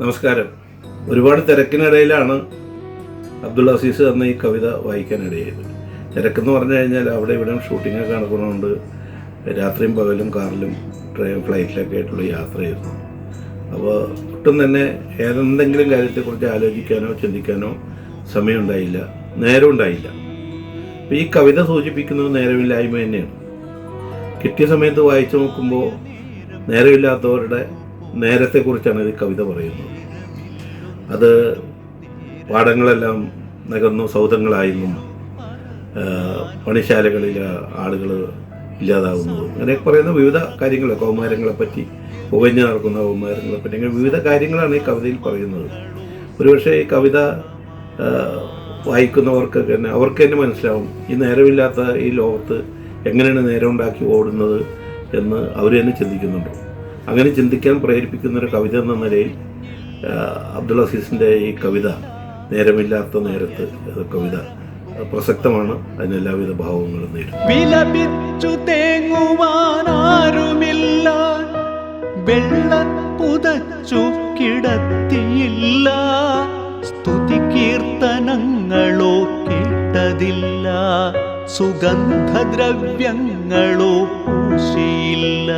നമസ്കാരം. ഒരുപാട് തിരക്കിനിടയിലാണ് അബ്ദുൾ അസീസ് എന്ന ഈ കവിത വായിക്കാനിടയായത്. തിരക്കെന്ന് പറഞ്ഞു കഴിഞ്ഞാൽ അവിടെ ഇവിടെ ഷൂട്ടിങ്ങൊക്കെ നടക്കുന്നതുകൊണ്ട് രാത്രിയും പകലും കാറിലും ഫ്ലൈറ്റിലൊക്കെ ആയിട്ടുള്ള യാത്രയായിരുന്നു. അപ്പോൾ ഒട്ടും തന്നെ ഏതെന്തെങ്കിലും കാര്യത്തെക്കുറിച്ച് ആലോചിക്കാനോ ചിന്തിക്കാനോ സമയമുണ്ടായില്ല, നേരമുണ്ടായില്ല. അപ്പോൾ ഈ കവിത സൂചിപ്പിക്കുന്നത് നേരമില്ലായ്മ തന്നെയാണ്. കിട്ടിയ സമയത്ത് വായിച്ചു നോക്കുമ്പോൾ നേരമില്ലാത്തവരുടെ നേരത്തെക്കുറിച്ചാണ് ഈ കവിത പറയുന്നത്. അത് പാടങ്ങളെല്ലാം നികന്നു സൗധങ്ങളായെന്നും പണിശാലകളിൽ ആളുകൾ ഇല്ലാതാവുന്നതും അങ്ങനെ പറയുന്ന വിവിധ കാര്യങ്ങൾ, കൗമാരങ്ങളെപ്പറ്റി, പുകഞ്ഞു നടക്കുന്ന കൗമാരങ്ങളെപ്പറ്റി, അങ്ങനെ വിവിധ കാര്യങ്ങളാണ് ഈ കവിതയിൽ പറയുന്നത്. ഒരുപക്ഷെ ഈ കവിത വായിക്കുന്നവർക്ക് തന്നെ അവർക്ക് തന്നെ മനസ്സിലാവും ഈ നേരമില്ലാത്ത ഈ ലോകത്ത് എങ്ങനെയാണ് നേരം ഉണ്ടാക്കി ഓടുന്നത് എന്ന് അവർ തന്നെ ചിന്തിക്കുന്നുണ്ട്. അങ്ങനെ ചിന്തിക്കാൻ പ്രേരിപ്പിക്കുന്നൊരു കവിത എന്ന നിലയിൽ അബ്ദുൾ അസീസിൻ്റെ ഈ കവിത നേരമില്ലാത്ത നേരത്ത് കവിത പ്രസക്തമാണ്. അതിന് എല്ലാവിധ ഭാവങ്ങളും നേരും. വിലപിച്ചു തേങ്ങുവാനാരുമില്ല, വെള്ള പുതച്ചു കിടത്തിയില്ല, സ്തുതി കീർത്തനങ്ങളോ കേട്ടതില്ല, സുഗന്ധദ്രവ്യങ്ങളോ പൂശിയില്ല.